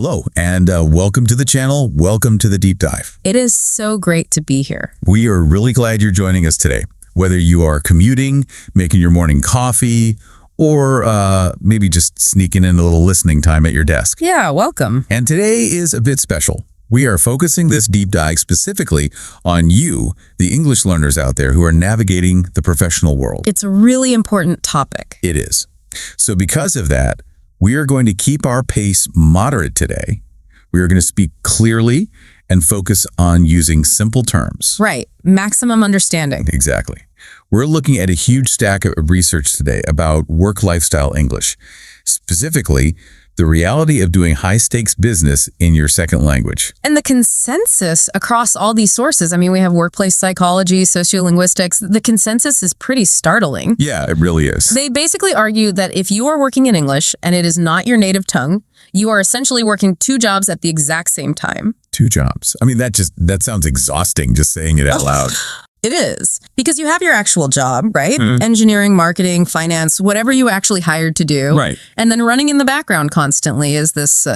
Hello, and welcome to the channel. Welcome to the deep dive. It is so great to be here. We are really glad you're joining us today. Whether you are commuting, making your morning coffee, or maybe just sneaking in a little listening time at your desk. Yeah, welcome. And today is a bit special. We are focusing this deep dive specifically on you, the English learners out there who are navigating the professional world. It's a really important topic. It is. So because of that, we are going to keep our pace moderate today. We are going to speak clearly and focus on using simple terms. Right. Maximum understanding. Exactly. We're looking at a huge stack of research today about work-lifestyle English, specifically the reality of doing high-stakes business in your second language. And the consensus across all these sources, I mean, we have workplace psychology, sociolinguistics. The consensus is pretty startling. Yeah, it really is. They basically argue that if you are working in English and it is not your native tongue, you are essentially working two jobs at the exact same time. Two jobs. I mean, that sounds exhausting just saying it out loud. It is. Because you have your actual job, right? Mm-hmm. Engineering, marketing, finance, whatever you actually hired to do. Right. And then running in the background constantly is this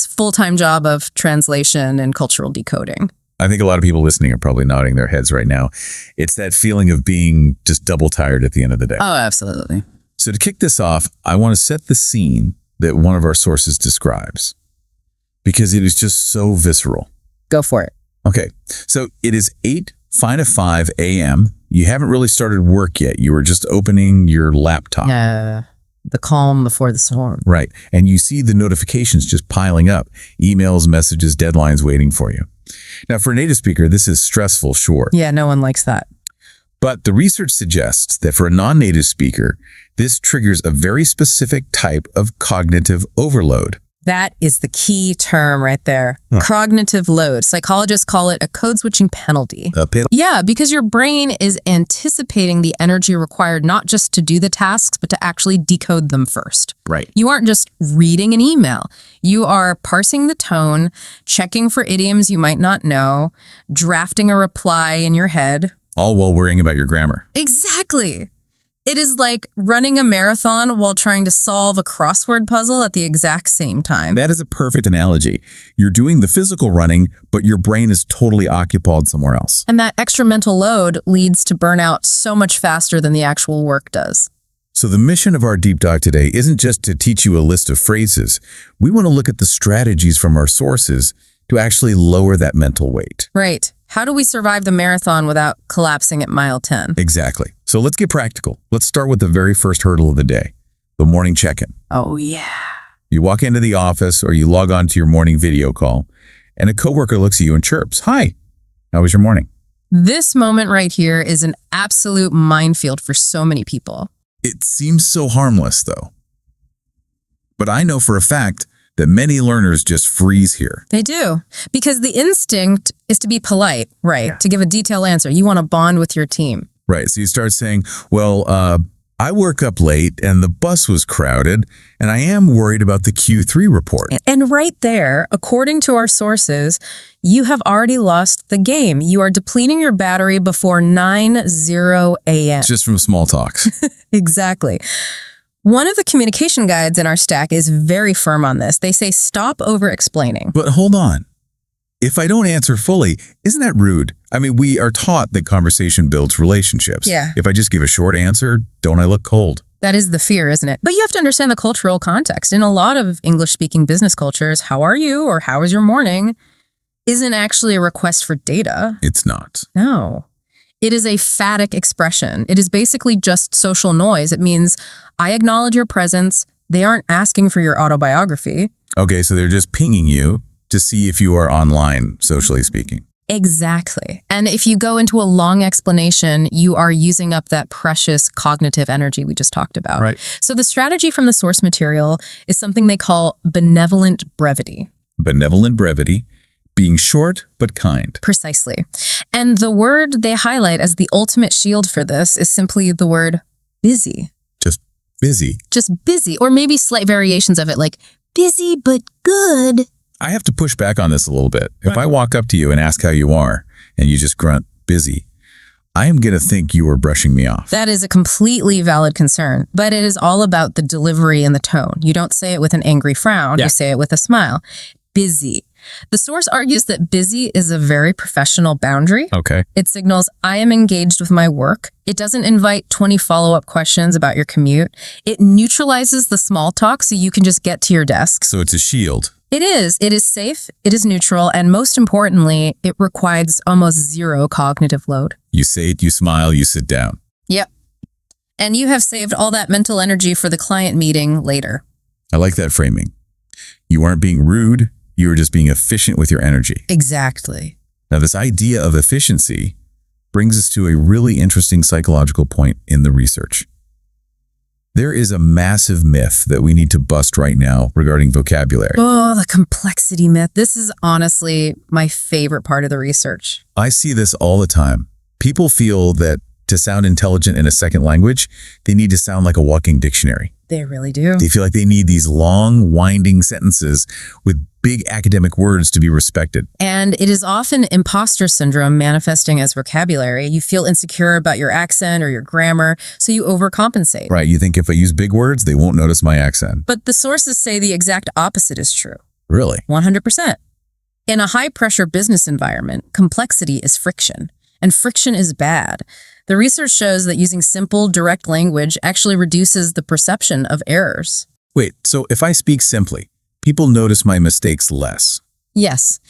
full-time job of translation and cultural decoding. I think a lot of people listening are probably nodding their heads right now. It's that feeling of being just double tired at the end of the day. Oh, absolutely. So to kick this off, I want to set the scene that one of our sources describes because it is just so visceral. Go for it. Okay. So it is 8:05 a.m. You haven't really started work yet. You were just opening your laptop. Yeah, the calm before the storm. Right. And you see the notifications just piling up. Emails, messages, deadlines waiting for you. Now, for a native speaker, this is stressful, sure. Yeah, no one likes that. But the research suggests that for a non-native speaker, this triggers a very specific type of cognitive overload. That is the key term right there. Huh. Cognitive load. Psychologists call it a code switching penalty. Yeah, because your brain is anticipating the energy required not just to do the tasks, but to actually decode them first. Right. You aren't just reading an email. You are parsing the tone, checking for idioms you might not know, drafting a reply in your head. All while worrying about your grammar. Exactly. It is like running a marathon while trying to solve a crossword puzzle at the exact same time. That is a perfect analogy. You're doing the physical running, but your brain is totally occupied somewhere else. And that extra mental load leads to burnout so much faster than the actual work does. So the mission of our deep dive today isn't just to teach you a list of phrases. We want to look at the strategies from our sources to actually lower that mental weight. Right. How do we survive the marathon without collapsing at mile 10? Exactly. So let's get practical. Let's start with the very first hurdle of the day, the morning check-in. Oh, yeah. You walk into the office or you log on to your morning video call, and a coworker looks at you and chirps, "Hi, how was your morning?" This moment right here is an absolute minefield for so many people. It seems so harmless, though. But I know for a fact that many learners just freeze here. They do. Because the instinct is to be polite, right? Yeah. To give a detailed answer. You want to bond with your team. Right. So you start saying, well, I work up late and the bus was crowded and I am worried about the Q3 report. And right there, according to our sources, you have already lost the game. You are depleting your battery before 9:00 a.m. Just from small talks. Exactly. One of the communication guides in our stack is very firm on this. They say stop over-explaining. But hold on. If I don't answer fully, isn't that rude? I mean, we are taught that conversation builds relationships. Yeah. If I just give a short answer, don't I look cold? That is the fear, isn't it? But you have to understand the cultural context. In a lot of English-speaking business cultures, how are you or how was your morning isn't actually a request for data. It's not. No. It is a phatic expression. It is basically just social noise. It means I acknowledge your presence. They aren't asking for your autobiography. Okay, so they're just pinging you to see if you are online, socially speaking. Exactly. And if you go into a long explanation, you are using up that precious cognitive energy we just talked about. Right. So the strategy from the source material is something they call benevolent brevity. Benevolent brevity. Being short but kind. Precisely. And the word they highlight as the ultimate shield for this is simply the word busy. Just busy. Just busy, or maybe slight variations of it like busy but good. I have to push back on this a little bit. If I walk up to you and ask how you are, and you just grunt busy, I am going to think you are brushing me off. That is a completely valid concern, but it is all about the delivery and the tone. You don't say it with an angry frown, you say it with a smile. Busy. The source argues that busy is a very professional boundary. Okay. It signals, I am engaged with my work. It doesn't invite 20 follow-up questions about your commute. It neutralizes the small talk so you can just get to your desk. So it's a shield. It is. It is safe, it is neutral, and most importantly, it requires almost zero cognitive load. You say it, you smile, you sit down. Yep. And you have saved all that mental energy for the client meeting later. I like that framing. You aren't being rude, you are just being efficient with your energy. Exactly. Now, this idea of efficiency brings us to a really interesting psychological point in the research. There is a massive myth that we need to bust right now regarding vocabulary. Oh, the complexity myth. This is honestly my favorite part of the research. I see this all the time. People feel that to sound intelligent in a second language, they need to sound like a walking dictionary. They really do. They feel like they need these long, winding sentences with big academic words to be respected. And it is often imposter syndrome manifesting as vocabulary. You feel insecure about your accent or your grammar, so you overcompensate. Right, you think if I use big words, they won't notice my accent. But the sources say the exact opposite is true. Really? 100%. In a high-pressure business environment, complexity is friction, and friction is bad. The research shows that using simple, direct language actually reduces the perception of errors. Wait, so if I speak simply, people notice my mistakes less? Yes,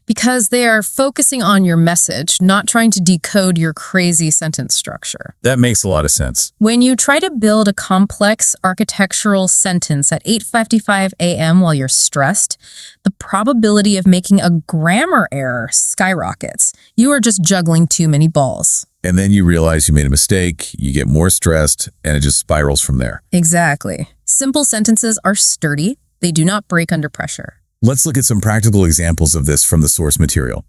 because they are focusing on your message, not trying to decode your crazy sentence structure. That makes a lot of sense. When you try to build a complex architectural sentence at 8:55 a.m. while you're stressed, the probability of making a grammar error skyrockets. You are just juggling too many balls. And then you realize you made a mistake, you get more stressed, and it just spirals from there. Exactly. Simple sentences are sturdy. They do not break under pressure. Let's look at some practical examples of this from the source material.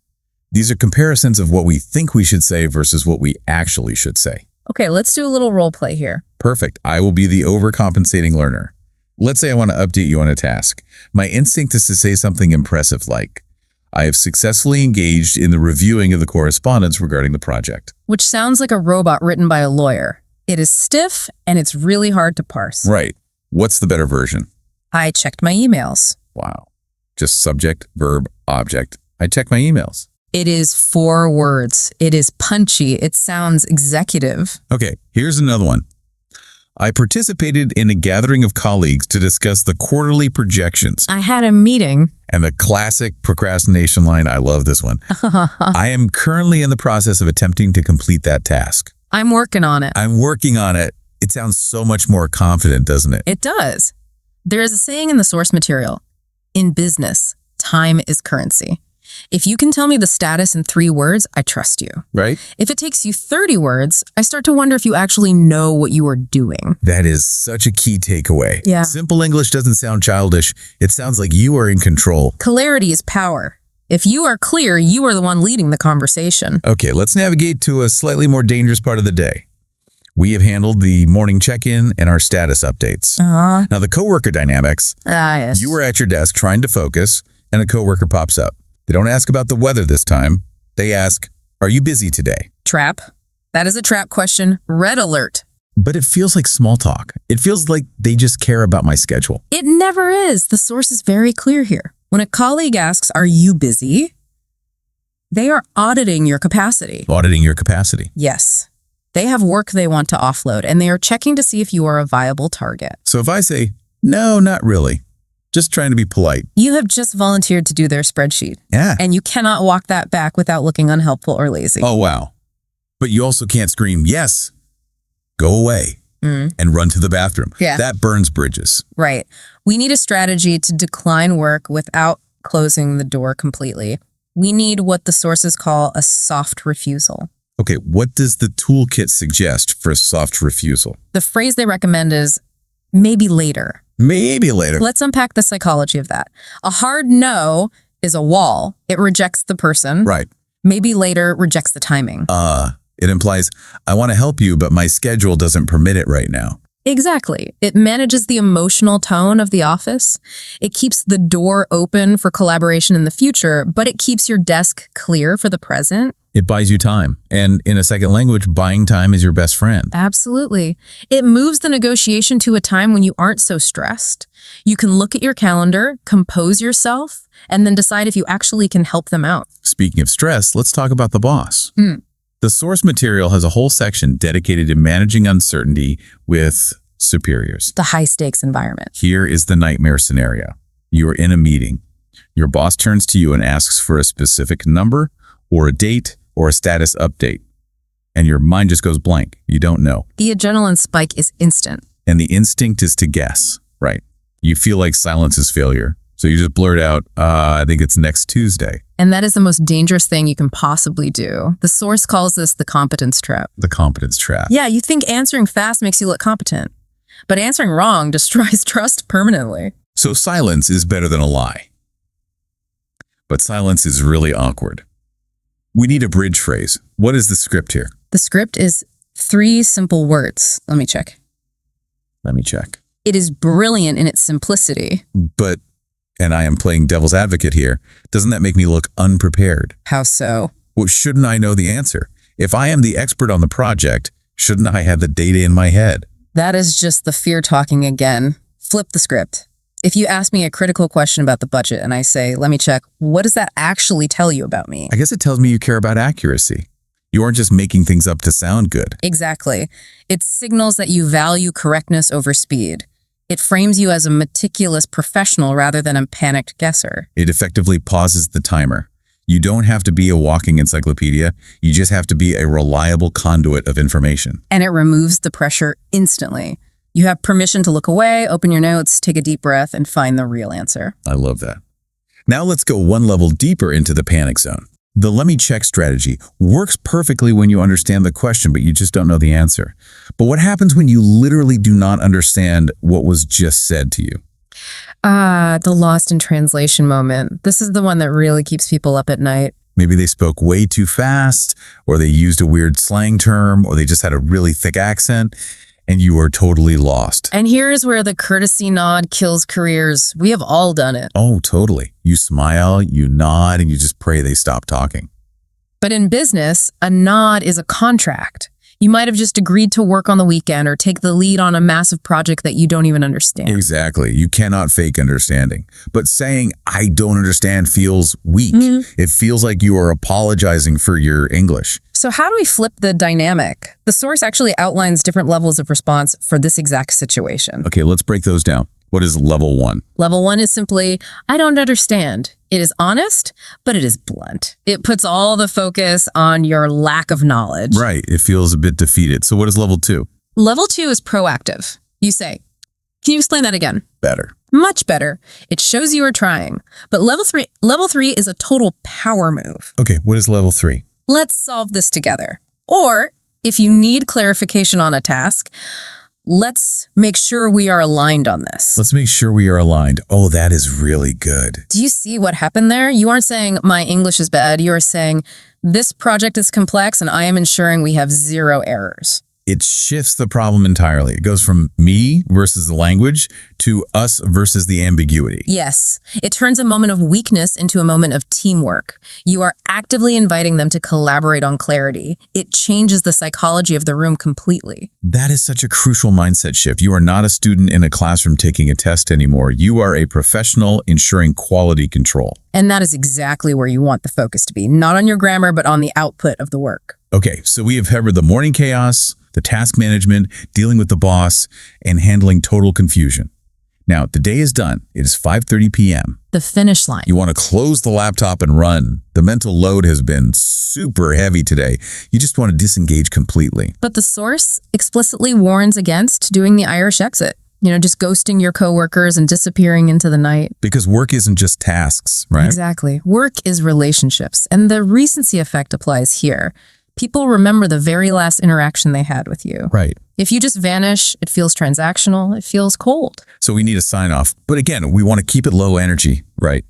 These are comparisons of what we think we should say versus what we actually should say. Okay, let's do a little role play here. Perfect. I will be the overcompensating learner. Let's say I want to update you on a task. My instinct is to say something impressive like, I have successfully engaged in the reviewing of the correspondence regarding the project. Which sounds like a robot written by a lawyer. It is stiff and it's really hard to parse. Right. What's the better version? I checked my emails. Wow. Just subject, verb, object. I check my emails. It is 4 words. It is punchy. It sounds executive. Okay, here's another one. I participated in a gathering of colleagues to discuss the quarterly projections. I had a meeting. And the classic procrastination line, I love this one. I am currently in the process of attempting to complete that task. I'm working on it. I'm working on it. It sounds so much more confident, doesn't it? It does. There is a saying in the source material, in business, time is currency. If you can tell me the status in 3 words, I trust you. Right? If it takes you 30 words, I start to wonder if you actually know what you are doing. That is such a key takeaway. Yeah. Simple English doesn't sound childish. It sounds like you are in control. Clarity is power. If you are clear, you are the one leading the conversation. Okay, let's navigate to a slightly more dangerous part of the day. We have handled the morning check-in and our status updates. Now, the coworker dynamics. Yes. You were at your desk trying to focus, and a coworker pops up. They don't ask about the weather this time. They ask, are you busy today? Trap. That is a trap question. Red alert. But it feels like small talk. It feels like they just care about my schedule. It never is. The source is very clear here. When a colleague asks, are you busy? They are auditing your capacity. Auditing your capacity. Yes. They have work they want to offload, and they are checking to see if you are a viable target. So if I say, no, not really, just trying to be polite. You have just volunteered to do their spreadsheet. Yeah. And you cannot walk that back without looking unhelpful or lazy. Oh, wow. But you also can't scream, yes, go away, and run to the bathroom. Yeah. That burns bridges. Right. We need a strategy to decline work without closing the door completely. We need what the sources call a soft refusal. Okay, what does the toolkit suggest for a soft refusal? The phrase they recommend is, maybe later. Maybe later. Let's unpack the psychology of that. A hard no is a wall. It rejects the person. Right. Maybe later rejects the timing. It implies, I want to help you, but my schedule doesn't permit it right now. Exactly. It manages the emotional tone of the office. It keeps the door open for collaboration in the future, but it keeps your desk clear for the present. It buys you time. And in a second language, buying time is your best friend. Absolutely. It moves the negotiation to a time when you aren't so stressed. You can look at your calendar, compose yourself, and then decide if you actually can help them out. Speaking of stress, let's talk about the boss. The source material has a whole section dedicated to managing uncertainty with superiors. The high-stakes environment. Here is the nightmare scenario. You are in a meeting. Your boss turns to you and asks for a specific number or a date or a status update. And your mind just goes blank. You don't know. The adrenaline spike is instant. And the instinct is to guess, right? You feel like silence is failure. So you just blurt out, I think it's next Tuesday. And that is the most dangerous thing you can possibly do. The source calls this the competence trap. The competence trap. Yeah, you think answering fast makes you look competent. But answering wrong destroys trust permanently. So silence is better than a lie. But silence is really awkward. We need a bridge phrase. What is the script here? The script is 3 simple words. Let me check. It is brilliant in its simplicity. But, and I am playing devil's advocate here, doesn't that make me look unprepared? How so? Well, shouldn't I know the answer? If I am the expert on the project, shouldn't I have the data in my head? That is just the fear talking again. Flip the script. If you ask me a critical question about the budget and I say, let me check, what does that actually tell you about me? I guess it tells me you care about accuracy. You aren't just making things up to sound good. Exactly. It signals that you value correctness over speed. It frames you as a meticulous professional rather than a panicked guesser. It effectively pauses the timer. You don't have to be a walking encyclopedia. You just have to be a reliable conduit of information. And it removes the pressure instantly. You have permission to look away, open your notes, take a deep breath, and find the real answer. I love that. Now let's go one level deeper into the panic zone. The let me check strategy works perfectly when you understand the question, but you just don't know the answer. But what happens when you literally do not understand what was just said to you? The lost in translation moment. This is the one that really keeps people up at night. Maybe they spoke way too fast, or they used a weird slang term, or they just had a really thick accent, and you are totally lost. And here's where the courtesy nod kills careers. We have all done it. Oh, totally. You smile, you nod, and you just pray they stop talking. But in business, a nod is a contract. You might have just agreed to work on the weekend or take the lead on a massive project that you don't even understand. Exactly. You cannot fake understanding. But saying, I don't understand feels weak. It feels like you are apologizing for your English. So how do we flip the dynamic? The source actually outlines different levels of response for this exact situation. Okay, let's break those down. What is level 1? Level 1 is simply, I don't understand. It is honest, but it is blunt. It puts all the focus on your lack of knowledge. Right. It feels a bit defeated. So what is level 2? Level 2 is proactive. You say, can you explain that again? Better. Much better. It shows you are trying. But level three is a total power move. Okay, what is level 3? Let's solve this together. Or if you need clarification on a task, let's make sure we are aligned on this. Let's make sure we are aligned. Oh, that is really good. Do you see what happened there? You aren't saying my English is bad. You are saying this project is complex and I am ensuring we have 0 errors. It shifts the problem entirely. It goes from me versus the language to us versus the ambiguity. Yes. It turns a moment of weakness into a moment of teamwork. You are actively inviting them to collaborate on clarity. It changes the psychology of the room completely. That is such a crucial mindset shift. You are not a student in a classroom taking a test anymore. You are a professional ensuring quality control. And that is exactly where you want the focus to be. Not on your grammar, but on the output of the work. Okay, so we have covered the morning chaos, the task management, dealing with the boss, and handling total confusion. Now, the day is done. It is 5:30 p.m. The finish line. You want to close the laptop and run. The mental load has been super heavy today. You just want to disengage completely. But the source explicitly warns against doing the Irish exit. Just ghosting your coworkers and disappearing into the night. Because work isn't just tasks, right? Exactly. Work is relationships. And the recency effect applies here. People remember the very last interaction they had with you. Right. If you just vanish, it feels transactional. It feels cold. So we need a sign off. But again, we want to keep it low energy, right?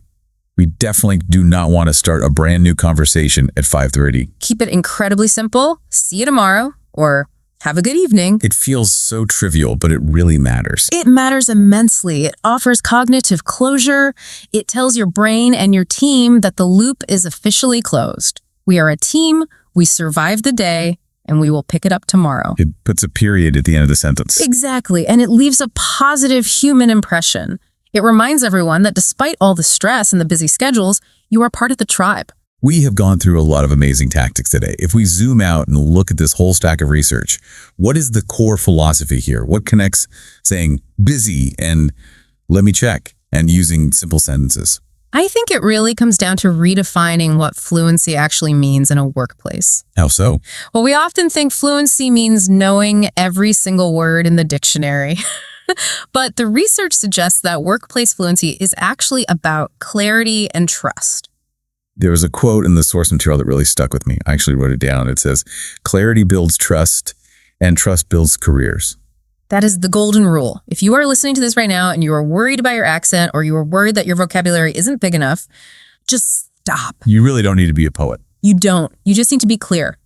We definitely do not want to start a brand new conversation at 5:30. Keep it incredibly simple. See you tomorrow, or have a good evening. It feels so trivial, but it really matters. It matters immensely. It offers cognitive closure. It tells your brain and your team that the loop is officially closed. We are a team, we survive the day, and we will pick it up tomorrow. It puts a period at the end of the sentence. Exactly, and it leaves a positive human impression. It reminds everyone that despite all the stress and the busy schedules, you are part of the tribe. We have gone through a lot of amazing tactics today. If we zoom out and look at this whole stack of research, what is the core philosophy here? What connects saying busy and let me check and using simple sentences? I think it really comes down to redefining what fluency actually means in a workplace. How so? Well, we often think fluency means knowing every single word in the dictionary. But the research suggests that workplace fluency is actually about clarity and trust. There was a quote in the source material that really stuck with me. I actually wrote it down. It says, clarity builds trust and trust builds careers. That is the golden rule. If you are listening to this right now and you are worried about your accent or you are worried that your vocabulary isn't big enough, just stop. You really don't need to be a poet. You don't. You just need to be clear.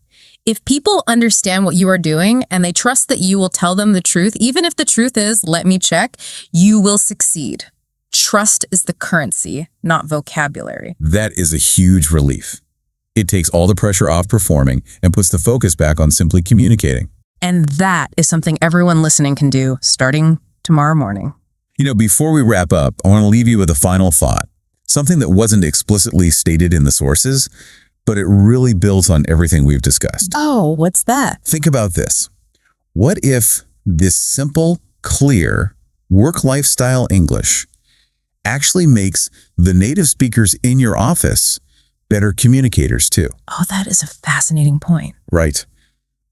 If people understand what you are doing and they trust that you will tell them the truth, even if the truth is, let me check, you will succeed. Trust is the currency, not vocabulary. That is a huge relief. It takes all the pressure off performing and puts the focus back on simply communicating. And that is something everyone listening can do starting tomorrow morning. You know, before we wrap up, I want to leave you with a final thought. Something that wasn't explicitly stated in the sources, but it really builds on everything we've discussed. Oh, what's that? Think about this. What if this simple, clear, work-lifestyle English actually makes the native speakers in your office better communicators too? Oh, that is a fascinating point. Right.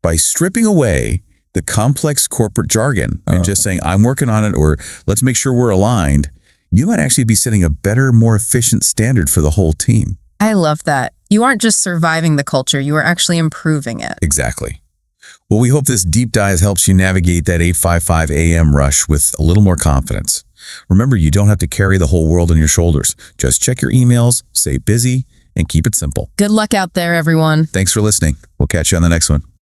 By stripping away the complex corporate jargon and just saying, I'm working on it, or let's make sure we're aligned, you might actually be setting a better, more efficient standard for the whole team. I love that. You aren't just surviving the culture, you are actually improving it. Exactly. Well, we hope this deep dive helps you navigate that 8:55 a.m. rush with a little more confidence. Remember, you don't have to carry the whole world on your shoulders. Just check your emails, stay busy, and keep it simple. Good luck out there, everyone. Thanks for listening. We'll catch you on the next one.